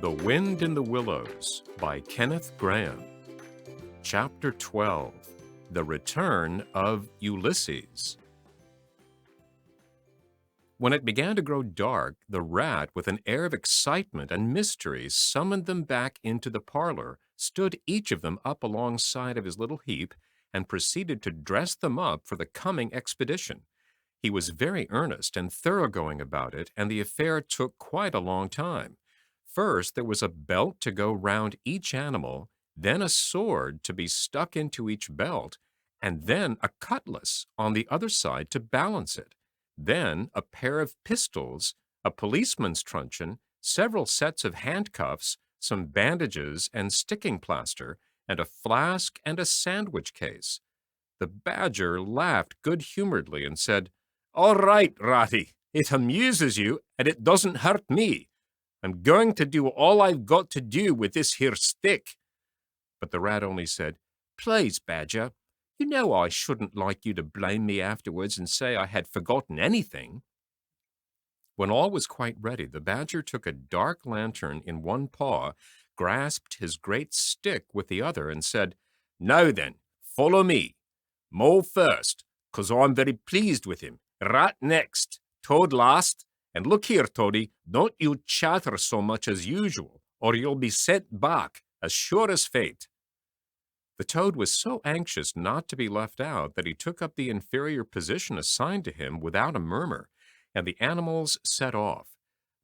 The Wind in the Willows by Kenneth Grahame. Chapter 12. The Return of Ulysses. When it began to grow dark, the rat, with an air of excitement and mystery, summoned them back into the parlor, stood each of them up alongside of his little heap, and proceeded to dress them up for the coming expedition. He was very earnest and thoroughgoing about it, and the affair took quite a long time. First, there was a belt to go round each animal, then a sword to be stuck into each belt, and then a cutlass on the other side to balance it. Then a pair of pistols, a policeman's truncheon, several sets of handcuffs, some bandages and sticking plaster, and a flask and a sandwich case. The badger laughed good-humoredly and said, "All right, Ratty, it amuses you, and it doesn't hurt me. I'm going to do all I've got to do with this here stick." But the rat only said, "Please, Badger, you know I shouldn't like you to blame me afterwards and say I had forgotten anything." When all was quite ready, the badger took a dark lantern in one paw, grasped his great stick with the other, and said, "Now then, follow me. Mole first, 'cause I'm very pleased with him. Rat next, Toad last, and look here, Toady, don't you chatter so much as usual, or you'll be sent back, as sure as fate." The toad was so anxious not to be left out that he took up the inferior position assigned to him without a murmur, and the animals set off.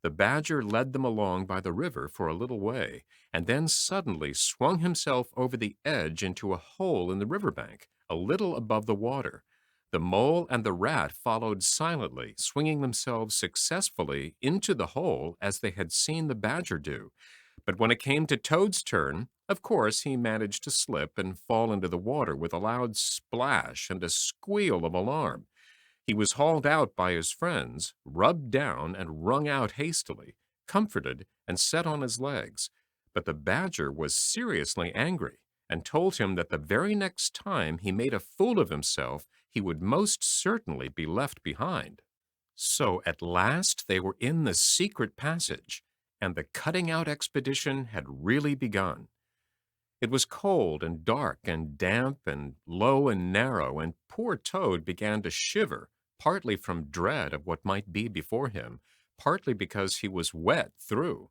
The badger led them along by the river for a little way, and then suddenly swung himself over the edge into a hole in the riverbank, a little above the water. The mole and the rat followed silently, swinging themselves successfully into the hole as they had seen the badger do. But when it came to Toad's turn, of course he managed to slip and fall into the water with a loud splash and a squeal of alarm. He was hauled out by his friends, rubbed down and wrung out hastily, comforted and set on his legs. But the badger was seriously angry, and told him that the very next time he made a fool of himself, he would most certainly be left behind. So at last they were in the secret passage, and the cutting-out expedition had really begun. It was cold and dark and damp and low and narrow, and poor Toad began to shiver, partly from dread of what might be before him, partly because he was wet through.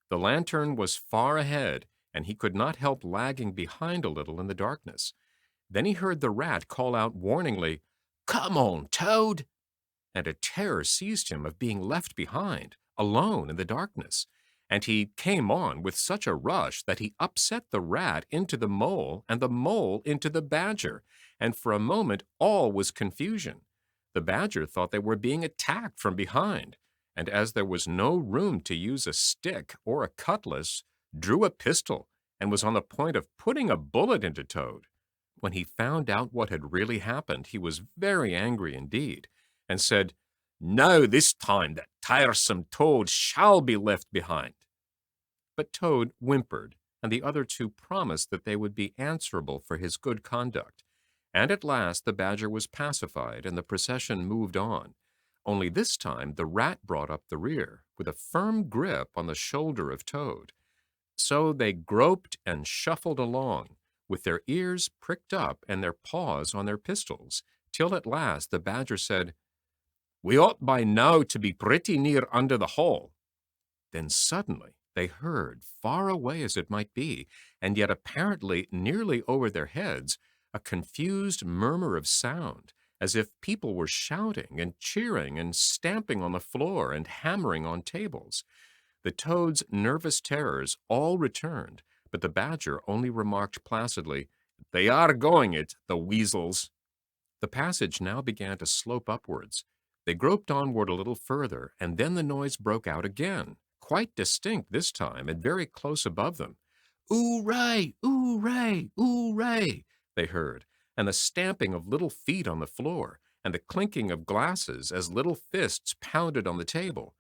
The lantern was far ahead, and he could not help lagging behind a little in the darkness. Then he heard the rat call out warningly, "Come on, Toad!" And a terror seized him of being left behind, alone in the darkness. And he came on with such a rush that he upset the rat into the mole and the mole into the badger, and for a moment all was confusion. The badger thought they were being attacked from behind, and as there was no room to use a stick or a cutlass, drew a pistol and was on the point of putting a bullet into Toad. When he found out what had really happened, he was very angry indeed, and said, "Now this time that tiresome Toad shall be left behind." But Toad whimpered, and the other two promised that they would be answerable for his good conduct. And at last the badger was pacified, and the procession moved on. Only this time the rat brought up the rear, with a firm grip on the shoulder of Toad. So they groped and shuffled along, with their ears pricked up and their paws on their pistols, till at last the badger said, "We ought by now to be pretty near under the hole." Then suddenly they heard, far away as it might be, and yet apparently nearly over their heads, a confused murmur of sound, as if people were shouting and cheering and stamping on the floor and hammering on tables. The toad's nervous terrors all returned, but the badger only remarked placidly, "They are going it, the weasels." The passage now began to slope upwards. They groped onward a little further, and then the noise broke out again, quite distinct this time, and very close above them. "Oo-ray! Oo-ray! Oo-ray!" they heard, and the stamping of little feet on the floor, and the clinking of glasses as little fists pounded on the table.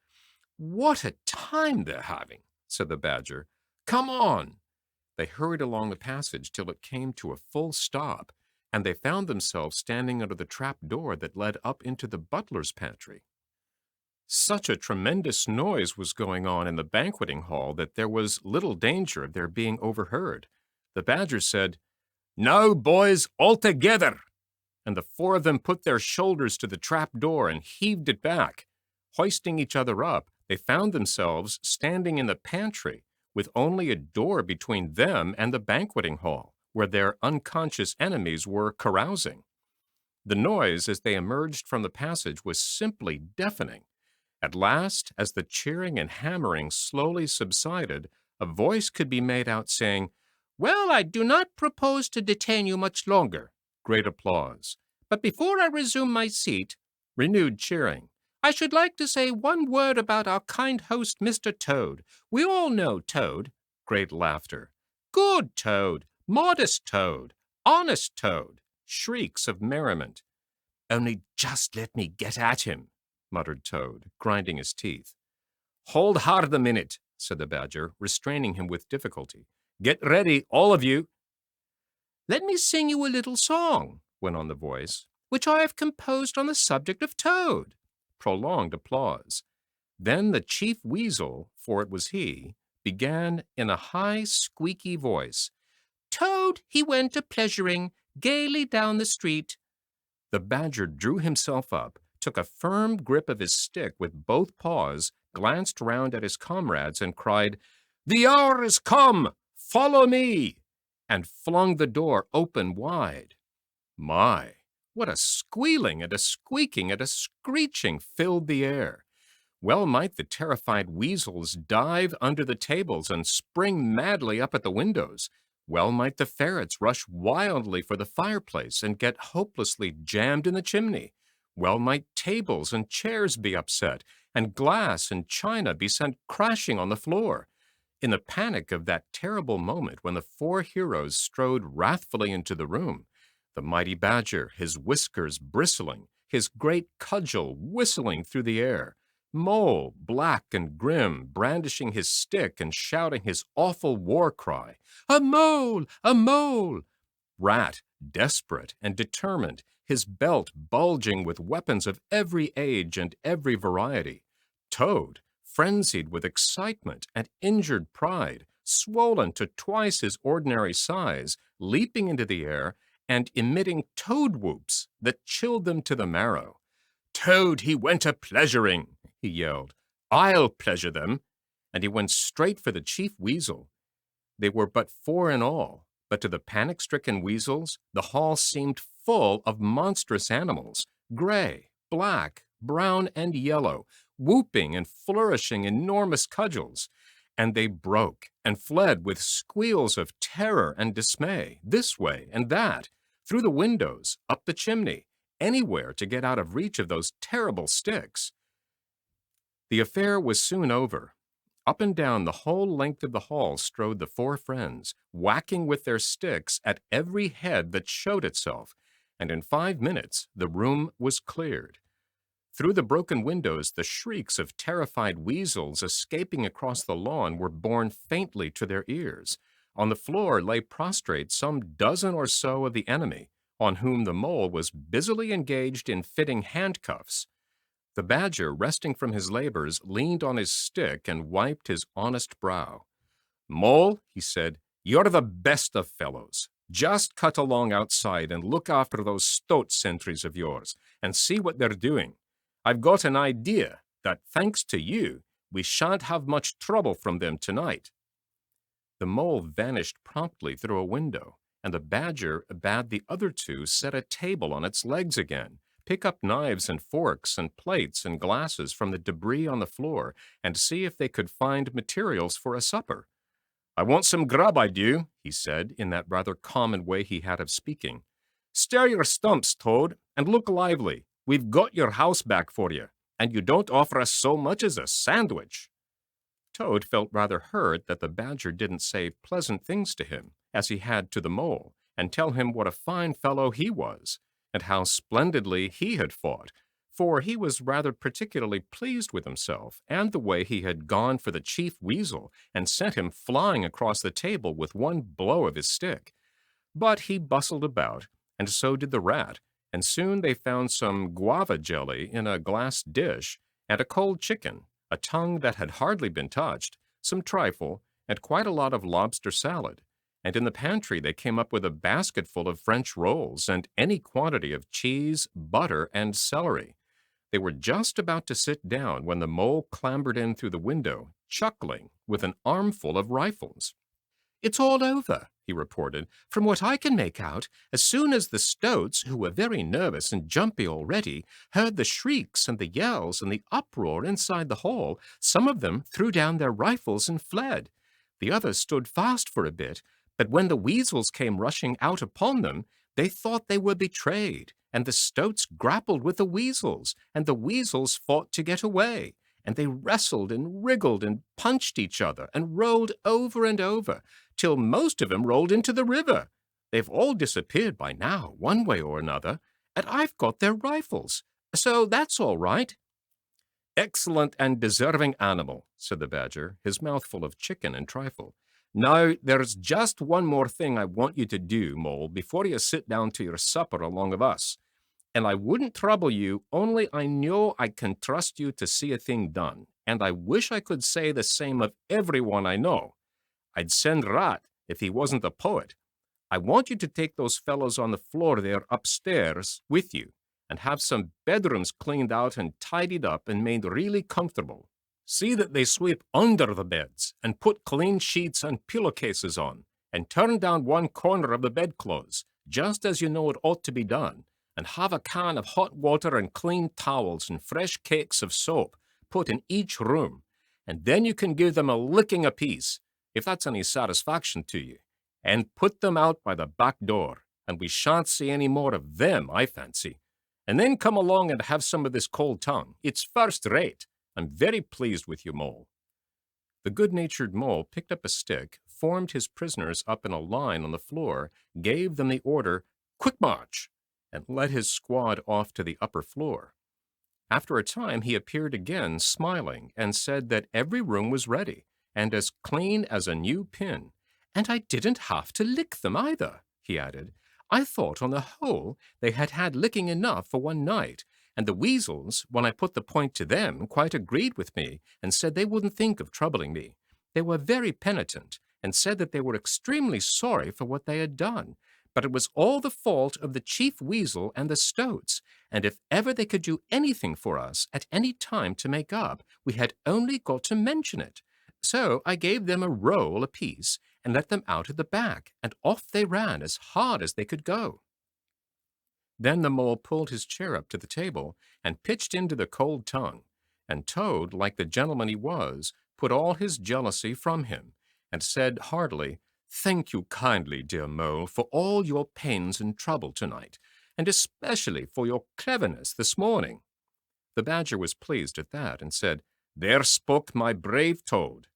"What a time they're having!" said the badger. "Come on!" They hurried along the passage till it came to a full stop, and they found themselves standing under the trap door that led up into the butler's pantry. Such a tremendous noise was going on in the banqueting hall that there was little danger of their being overheard. The Badger said, "Now, boys, all together!" And the four of them put their shoulders to the trap door and heaved it back. Hoisting each other up, they found themselves standing in the pantry with only a door between them and the banqueting hall, where their unconscious enemies were carousing. The noise as they emerged from the passage was simply deafening. At last, as the cheering and hammering slowly subsided, a voice could be made out saying, "Well, I do not propose to detain you much longer." Great applause. "But before I resume my seat," renewed cheering, "I should like to say one word about our kind host, Mr. Toad. We all know Toad." Great laughter. "Good Toad, modest Toad, honest Toad." Shrieks of merriment. "Only just let me get at him," muttered Toad, grinding his teeth. "Hold hard a minute," said the Badger, restraining him with difficulty. "Get ready, all of you." "Let me sing you a little song," went on the voice, "which I have composed on the subject of Toad." Prolonged applause. Then the chief weasel, for it was he, began in a high, squeaky voice, "Toad, he went a-pleasuring gaily down the street." The Badger drew himself up, took a firm grip of his stick with both paws, glanced round at his comrades, and cried, "The hour is come! Follow me!" and flung the door open wide. My, what a squealing and a squeaking and a screeching filled the air! Well might the terrified weasels dive under the tables and spring madly up at the windows. Well might the ferrets rush wildly for the fireplace and get hopelessly jammed in the chimney. Well might tables and chairs be upset, and glass and china be sent crashing on the floor. In the panic of that terrible moment when the four heroes strode wrathfully into the room, the mighty Badger, his whiskers bristling, his great cudgel whistling through the air, Mole, black and grim, brandishing his stick and shouting his awful war cry, "A mole! A mole!" Rat, desperate and determined, his belt bulging with weapons of every age and every variety. Toad, frenzied with excitement and injured pride, swollen to twice his ordinary size, leaping into the air and emitting toad whoops that chilled them to the marrow. "Toad, he went a-pleasuring," he yelled. "I'll pleasure them." And he went straight for the chief weasel. They were but four in all, but to the panic-stricken weasels, the hall seemed full of monstrous animals, gray, black, brown, and yellow, whooping and flourishing enormous cudgels. And they broke and fled with squeals of terror and dismay, this way and that, through the windows, up the chimney, anywhere to get out of reach of those terrible sticks. The affair was soon over. Up and down the whole length of the hall strode the four friends, whacking with their sticks at every head that showed itself, and in 5 minutes the room was cleared. Through the broken windows, the shrieks of terrified weasels escaping across the lawn were borne faintly to their ears. On the floor lay prostrate some dozen or so of the enemy, on whom the Mole was busily engaged in fitting handcuffs. The Badger, resting from his labors, leaned on his stick and wiped his honest brow. "Mole," he said, "you're the best of fellows. Just cut along outside and look after those stoat sentries of yours, and see what they're doing. I've got an idea that, thanks to you, we shan't have much trouble from them tonight." The Mole vanished promptly through a window, and the Badger bade the other two set a table on its legs again, pick up knives and forks and plates and glasses from the debris on the floor, and see if they could find materials for a supper. "I want some grub, I do," he said, in that rather common way he had of speaking. "Stir your stumps, Toad, and look lively. We've got your house back for you, and you don't offer us so much as a sandwich." Toad felt rather hurt that the Badger didn't say pleasant things to him, as he had to the Mole, and tell him what a fine fellow he was, and how splendidly he had fought, for he was rather particularly pleased with himself and the way he had gone for the chief weasel and sent him flying across the table with one blow of his stick. But he bustled about, and so did the Rat, and soon they found some guava jelly in a glass dish, and a cold chicken, a tongue that had hardly been touched, some trifle, and quite a lot of lobster salad. And in the pantry they came up with a basketful of French rolls and any quantity of cheese, butter, and celery. They were just about to sit down when the mole clambered in through the window, chuckling, with an armful of rifles. "It's all over," he reported. "From what I can make out, as soon as the stoats, who were very nervous and jumpy already, heard the shrieks and the yells and the uproar inside the hall, some of them threw down their rifles and fled. The others stood fast for a bit, but when the weasels came rushing out upon them, they thought they were betrayed, and the stoats grappled with the weasels, and the weasels fought to get away, and they wrestled and wriggled and punched each other and rolled over and over, till most of 'em rolled into the river. They've all disappeared by now, one way or another, and I've got their rifles. So that's all right." "Excellent and deserving animal," said the badger, his mouth full of chicken and trifle. "Now, there's just one more thing I want you to do, Mole, before you sit down to your supper along of us. And I wouldn't trouble you, only I know I can trust you to see a thing done, and I wish I could say the same of everyone I know. I'd send Rat if he wasn't a poet. I want you to take those fellows on the floor there upstairs with you, and have some bedrooms cleaned out and tidied up and made really comfortable. See that they sweep under the beds, and put clean sheets and pillowcases on, and turn down one corner of the bedclothes, just as you know it ought to be done, and have a can of hot water and clean towels and fresh cakes of soap put in each room, and then you can give them a licking apiece, if that's any satisfaction to you, and put them out by the back door, and we shan't see any more of them, I fancy. And then come along and have some of this cold tongue. It's first rate. I'm very pleased with you, Mole." The good-natured Mole picked up a stick, formed his prisoners up in a line on the floor, gave them the order, "Quick march!" and led his squad off to the upper floor. After a time he appeared again, smiling, and said that every room was ready, and as clean as a new pin. "And I didn't have to lick them either," he added. "I thought on the whole they had had licking enough for one night, and the weasels, when I put the point to them, quite agreed with me, and said they wouldn't think of troubling me. They were very penitent, and said that they were extremely sorry for what they had done, but it was all the fault of the chief weasel and the stoats, and if ever they could do anything for us at any time to make up, we had only got to mention it. So I gave them a roll apiece, and let them out at the back, and off they ran as hard as they could go." Then the Mole pulled his chair up to the table and pitched into the cold tongue, and Toad, like the gentleman he was, put all his jealousy from him, and said heartily, "Thank you kindly, dear Mole, for all your pains and trouble tonight, and especially for your cleverness this morning." The badger was pleased at that, and said, "There spoke my brave Toad."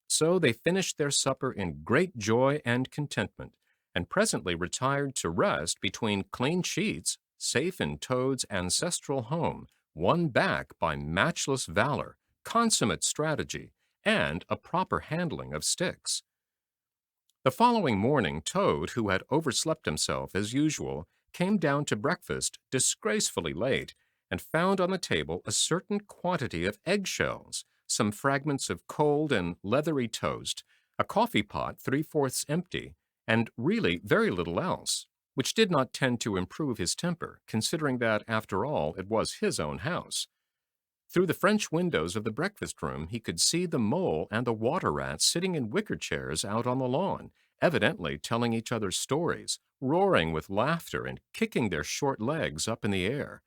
So they finished their supper in great joy and contentment, and presently retired to rest between clean sheets, safe in Toad's ancestral home, won back by matchless valor, consummate strategy, and a proper handling of sticks. The following morning Toad, who had overslept himself as usual, came down to breakfast disgracefully late, and found on the table a certain quantity of eggshells, some fragments of cold and leathery toast, a coffee-pot 3/4 empty, and really very little else, which did not tend to improve his temper, considering that, after all, it was his own house. Through the French windows of the breakfast-room he could see the Mole and the Water-Rat sitting in wicker chairs out on the lawn, evidently telling each other stories, roaring with laughter and kicking their short legs up in the air.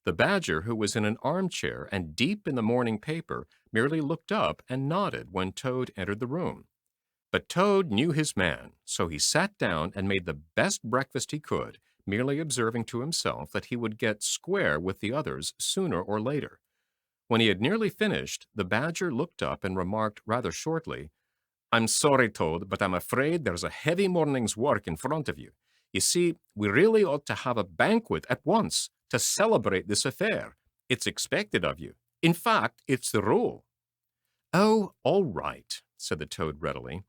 The Badger, who was in an armchair and deep in the morning paper, merely looked up and nodded when Toad entered the room. But Toad knew his man, so he sat down and made the best breakfast he could, merely observing to himself that he would get square with the others sooner or later. When he had nearly finished, the Badger looked up and remarked rather shortly, "I'm sorry, Toad, but I'm afraid there's a heavy morning's work in front of you. You see, we really ought to have a banquet at once to celebrate this affair. It's expected of you. In fact, it's the rule." "Oh, all right," said the Toad readily.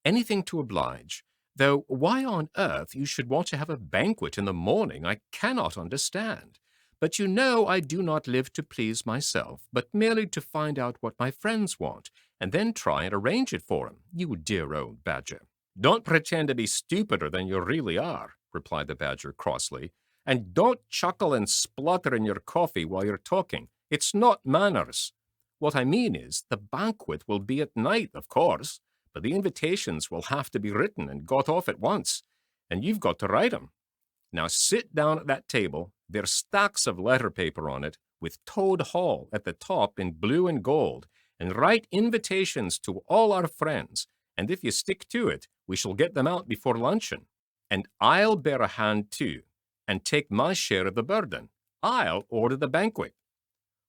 "Anything to oblige. Though why on earth you should want to have a banquet in the morning I cannot understand. But you know I do not live to please myself, but merely to find out what my friends want, and then try and arrange it for 'em, you dear old badger." "Don't pretend to be stupider than you really are," replied the badger crossly, "and don't chuckle and splutter in your coffee while you're talking. It's not manners. What I mean is, the banquet will be at night, of course, but the invitations will have to be written and got off at once, and you've got to write 'em. Now sit down at that table. There's stacks of letter paper on it, with Toad Hall at the top in blue and gold, and write invitations to all our friends, and if you stick to it, we shall get them out before luncheon. And I'll bear a hand too, and take my share of the burden. I'll order the banquet."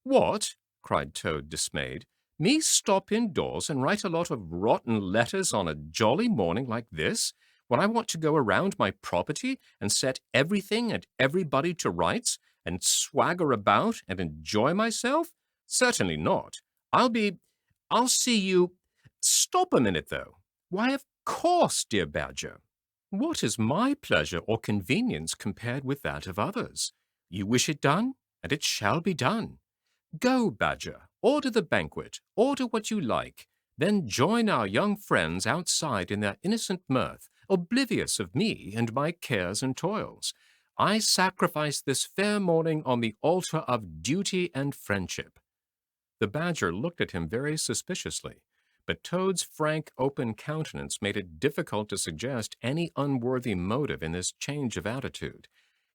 "What?" cried Toad, dismayed. "Me stop indoors and write a lot of rotten letters on a jolly morning like this, when I want to go around my property and set everything and everybody to rights, and swagger about and enjoy myself? Certainly not. I'll see you— Stop a minute, though. Why, of course, dear Badger. What is my pleasure or convenience compared with that of others? You wish it done, and it shall be done. Go, Badger, order the banquet, order what you like, then join our young friends outside in their innocent mirth, oblivious of me and my cares and toils. I sacrifice this fair morning on the altar of duty and friendship." The badger looked at him very suspiciously, but Toad's frank, open countenance made it difficult to suggest any unworthy motive in this change of attitude.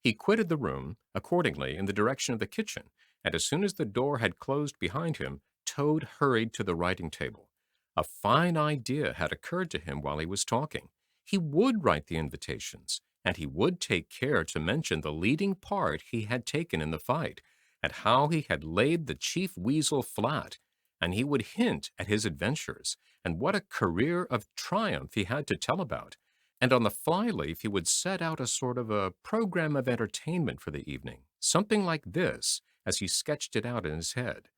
He quitted the room, accordingly, in the direction of the kitchen, and as soon as the door had closed behind him, Toad hurried to the writing table. A fine idea had occurred to him while he was talking. He would write the invitations, and he would take care to mention the leading part he had taken in the fight, and how he had laid the chief weasel flat, and he would hint at his adventures, and what a career of triumph he had to tell about, and on the fly-leaf he would set out a sort of a program of entertainment for the evening, something like this, as he sketched it out in his head.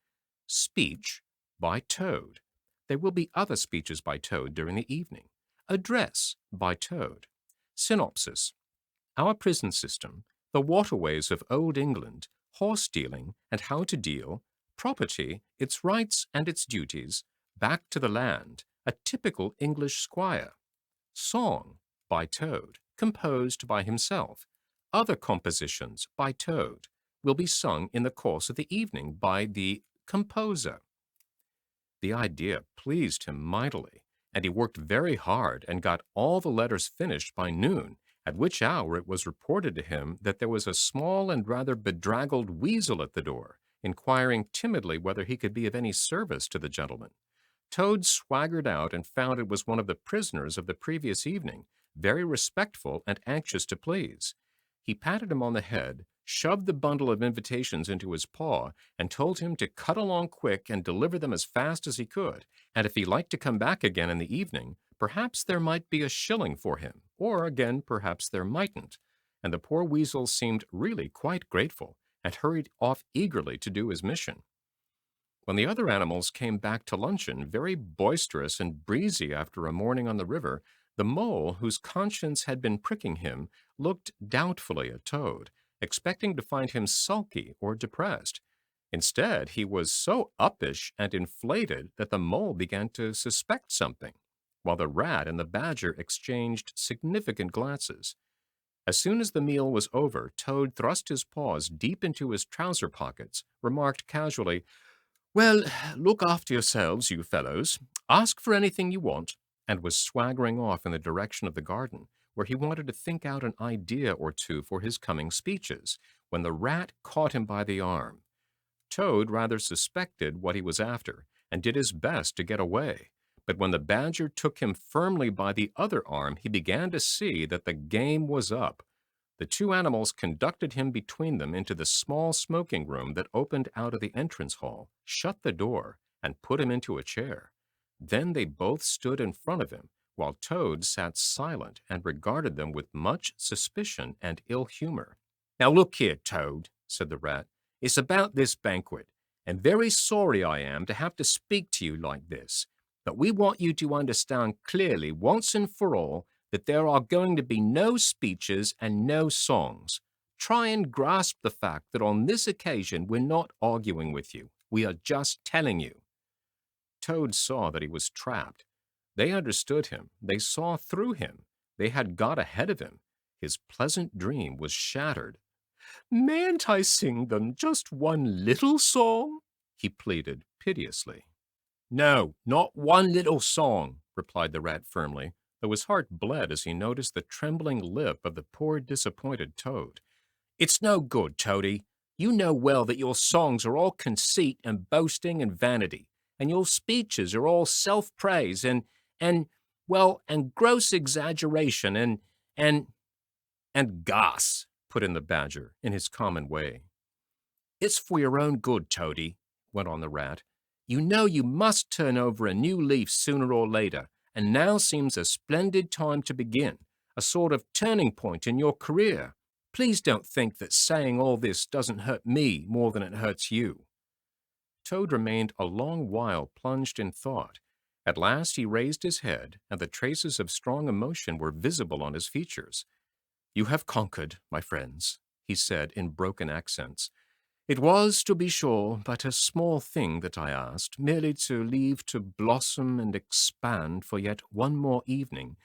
Speech by Toad. There will be other speeches by Toad during the evening. Address by Toad. Synopsis. Our prison system, the waterways of Old England, horse dealing and how to deal, property, its rights and its duties, back to the land, a typical English squire. Song by Toad, composed by himself. Other compositions by Toad will be sung in the course of the evening by the composer. The idea pleased him mightily, and he worked very hard and got all the letters finished by noon, at which hour it was reported to him that there was a small and rather bedraggled weasel at the door, inquiring timidly whether he could be of any service to the gentleman. Toad swaggered out and found it was one of the prisoners of the previous evening, very respectful and anxious to please. He patted him on the head, shoved the bundle of invitations into his paw, and told him to cut along quick and deliver them as fast as he could, and if he liked to come back again in the evening, perhaps there might be a shilling for him, or again perhaps there mightn't, and the poor weasel seemed really quite grateful, and hurried off eagerly to do his mission. When the other animals came back to luncheon, very boisterous and breezy after a morning on the river, the mole, whose conscience had been pricking him, looked doubtfully at Toad, expecting to find him sulky or depressed. Instead, he was so uppish and inflated that the mole began to suspect something, while the rat and the badger exchanged significant glances. As soon as the meal was over, Toad thrust his paws deep into his trouser pockets, remarked casually, "Well, look after yourselves, you fellows. Ask for anything you want," and was swaggering off in the direction of the garden, where he wanted to think out an idea or two for his coming speeches, when the rat caught him by the arm. Toad rather suspected what he was after, and did his best to get away, but when the badger took him firmly by the other arm, he began to see that the game was up. The two animals conducted him between them into the small smoking room that opened out of the entrance hall, shut the door, and put him into a chair. Then they both stood in front of him, while Toad sat silent and regarded them with much suspicion and ill humor. "Now look here, Toad," said the rat. "It's about this banquet, and very sorry I am to have to speak to you like this, but we want you to understand clearly once and for all that there are going to be no speeches and no songs. try and grasp the fact that on this occasion we're not arguing with you. We are just telling you." Toad saw that he was trapped. They understood him. They saw through him. They had got ahead of him. His pleasant dream was shattered. "Mayn't I sing them just one little song?" he pleaded piteously. "No, not one little song," replied the rat firmly, though his heart bled as he noticed the trembling lip of the poor disappointed Toad. "It's no good, Toady. You know well that your songs are all conceit and boasting and vanity, and your speeches are all self-praise and gross exaggeration and gas," put in the Badger in his common way. "It's for your own good, Toady," went on the Rat. "You know you must turn over a new leaf sooner or later, and now seems a splendid time to begin, a sort of turning point in your career. Please don't think that saying all this doesn't hurt me more than it hurts you." Toad remained a long while plunged in thought. At last he raised his head, and the traces of strong emotion were visible on his features. "You have conquered, my friends," he said in broken accents. "It was, to be sure, but a small thing that I asked, merely to leave to blossom and expand for yet one more evening,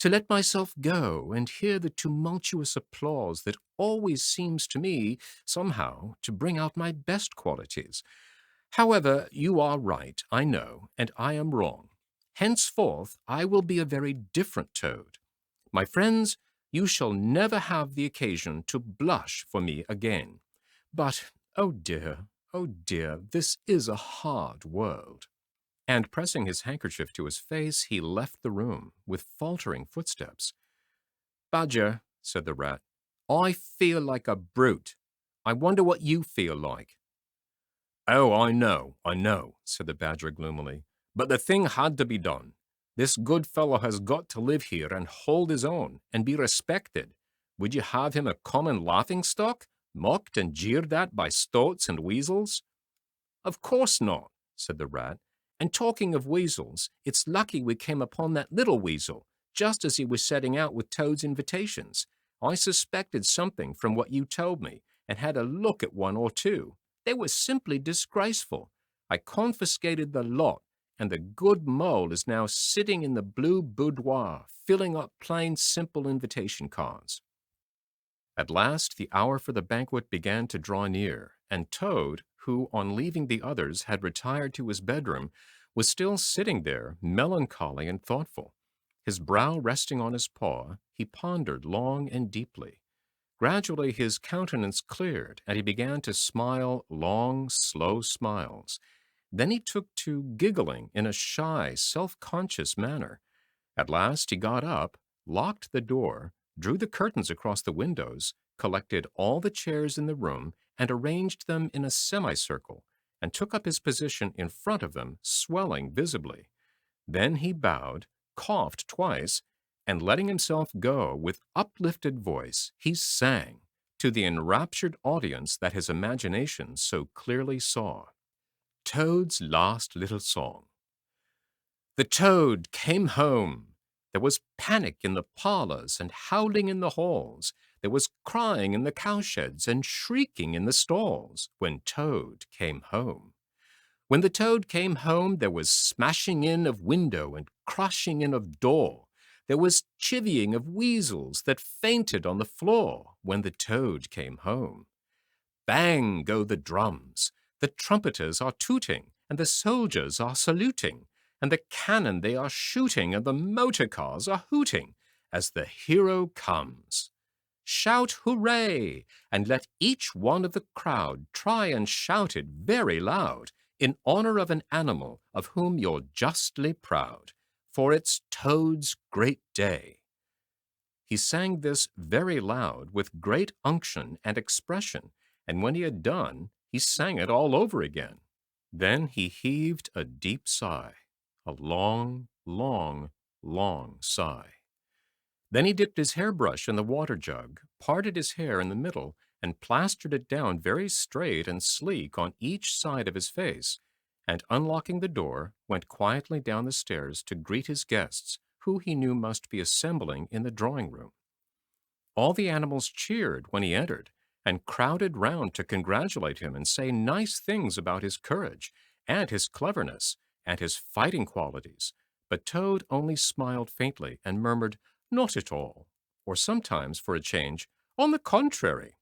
to let myself go and hear the tumultuous applause that always seems to me, somehow, to bring out my best qualities. However, you are right, I know, and I am wrong. Henceforth I will be a very different Toad. My friends, you shall never have the occasion to blush for me again. But, oh dear, this is a hard world." And pressing his handkerchief to his face, he left the room with faltering footsteps. "Badger," said the Rat, "I feel like a brute. I wonder what you feel like." "Oh, I know, said the Badger gloomily. "But the thing had to be done. This good fellow has got to live here and hold his own and be respected. Would you have him a common laughing-stock, mocked and jeered at by stoats and weasels?" "Of course not," said the Rat. "And talking of weasels, it's lucky we came upon that little weasel, just as he was setting out with Toad's invitations. I suspected something from what you told me, and had a look at one or two. They were simply disgraceful. I confiscated the lot, and the good mole is now sitting in the blue boudoir, filling up plain, simple invitation cards." At last the hour for the banquet began to draw near, and Toad, who on leaving the others had retired to his bedroom, was still sitting there, melancholy and thoughtful. His brow resting on his paw, he pondered long and deeply. Gradually his countenance cleared, and he began to smile long, slow smiles. Then he took to giggling in a shy, self-conscious manner. At last he got up, locked the door, drew the curtains across the windows, collected all the chairs in the room, and arranged them in a semicircle, and took up his position in front of them, swelling visibly. Then he bowed, coughed twice, and letting himself go with uplifted voice, he sang to the enraptured audience that his imagination so clearly saw. Toad's last little song. The Toad came home. There was panic in the parlors and howling in the halls. There was crying in the cowsheds and shrieking in the stalls when Toad came home. When the Toad came home, there was smashing in of window and crushing in of door. There was chivying of weasels that fainted on the floor when the Toad came home. Bang go the drums. The trumpeters are tooting, and the soldiers are saluting, and the cannon they are shooting, and the motor cars are hooting, as the hero comes. Shout hooray, and let each one of the crowd try and shout it very loud, in honor of an animal of whom you're justly proud, for it's Toad's great day. He sang this very loud with great unction and expression, and when he had done, he sang it all over again. Then he heaved a deep sigh, a long, long, long sigh. Then he dipped his hairbrush in the water jug, parted his hair in the middle, and plastered it down very straight and sleek on each side of his face, and unlocking the door, went quietly down the stairs to greet his guests, who he knew must be assembling in the drawing-room. All the animals cheered when he entered and crowded round to congratulate him and say nice things about his courage and his cleverness and his fighting qualities. But Toad only smiled faintly and murmured, "Not at all," or sometimes, for a change, "On the contrary."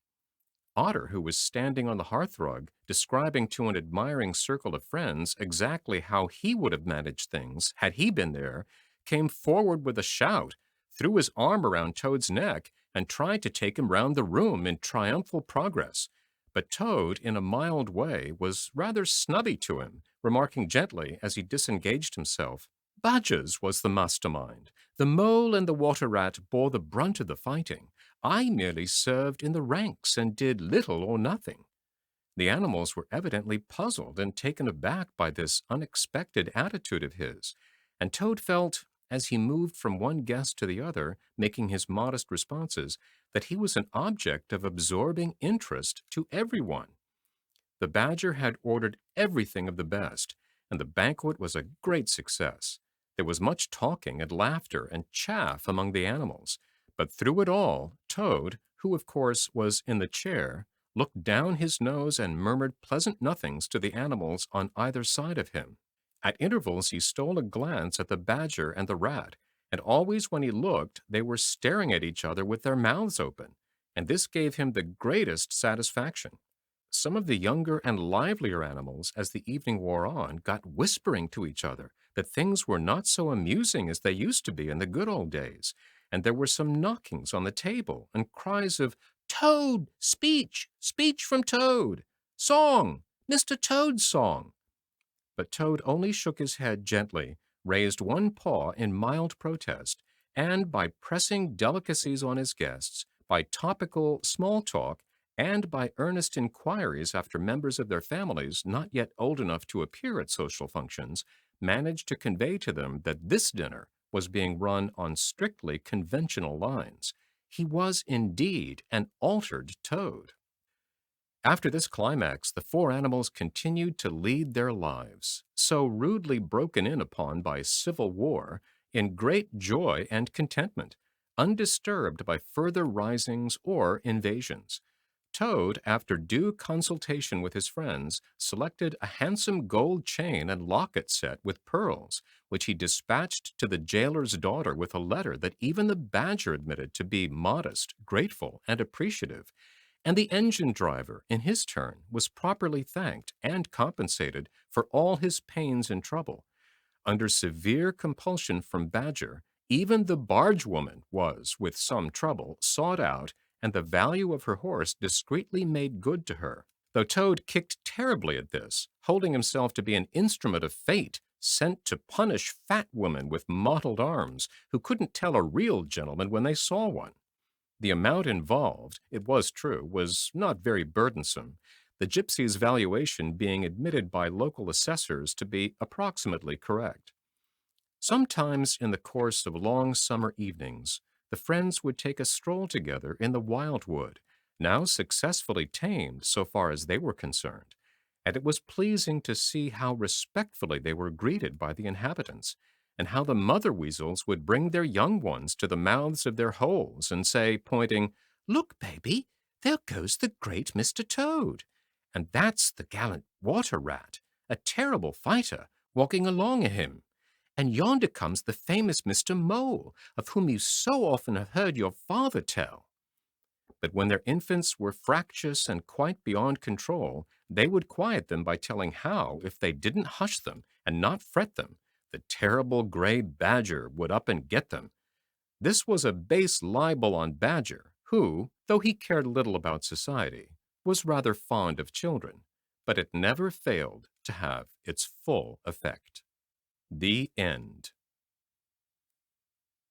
Otter, who was standing on the hearthrug, describing to an admiring circle of friends exactly how he would have managed things had he been there, came forward with a shout, threw his arm around Toad's neck, and tried to take him round the room in triumphal progress. But Toad, in a mild way, was rather snubby to him, remarking gently as he disengaged himself, "Badgers was the mastermind. The mole and the water rat bore the brunt of the fighting. I merely served in the ranks and did little or nothing." The animals were evidently puzzled and taken aback by this unexpected attitude of his, and Toad felt, as he moved from one guest to the other, making his modest responses, that he was an object of absorbing interest to everyone. The Badger had ordered everything of the best, and the banquet was a great success. There was much talking and laughter and chaff among the animals, but through it all, Toad, who of course was in the chair, looked down his nose and murmured pleasant nothings to the animals on either side of him. At intervals he stole a glance at the Badger and the Rat, and always when he looked they were staring at each other with their mouths open, and this gave him the greatest satisfaction. Some of the younger and livelier animals, as the evening wore on, got whispering to each other that things were not so amusing as they used to be in the good old days, and there were some knockings on the table and cries of "Toad! Speech! Speech from Toad! Song! Mr. Toad's song!" But Toad only shook his head gently, raised one paw in mild protest, and by pressing delicacies on his guests, by topical small talk, and by earnest inquiries after members of their families not yet old enough to appear at social functions, managed to convey to them that this dinner was being run on strictly conventional lines. He was indeed an altered Toad. After this climax, the four animals continued to lead their lives, so rudely broken in upon by civil war, in great joy and contentment, undisturbed by further risings or invasions. Toad, after due consultation with his friends, selected a handsome gold chain and locket set with pearls, which he dispatched to the jailer's daughter with a letter that even the Badger admitted to be modest, grateful, and appreciative, and the engine driver, in his turn, was properly thanked and compensated for all his pains and trouble. Under severe compulsion from Badger, even the barge-woman was, with some trouble, sought out, and the value of her horse discreetly made good to her, though Toad kicked terribly at this, holding himself to be an instrument of fate sent to punish fat women with mottled arms who couldn't tell a real gentleman when they saw one. The amount involved, it was true, was not very burdensome, the gypsy's valuation being admitted by local assessors to be approximately correct. Sometimes in the course of long summer evenings, the friends would take a stroll together in the wildwood, now successfully tamed so far as they were concerned, and it was pleasing to see how respectfully they were greeted by the inhabitants, and how the mother weasels would bring their young ones to the mouths of their holes and say, pointing, "Look, baby, there goes the great Mr. Toad, and that's the gallant water rat, a terrible fighter, walking along a him. And yonder comes the famous Mr. Mole, of whom you so often have heard your father tell." But when their infants were fractious and quite beyond control, they would quiet them by telling how, if they didn't hush them and not fret them, the terrible gray Badger would up and get them. This was a base libel on Badger, who, though he cared little about society, was rather fond of children, but it never failed to have its full effect. The end.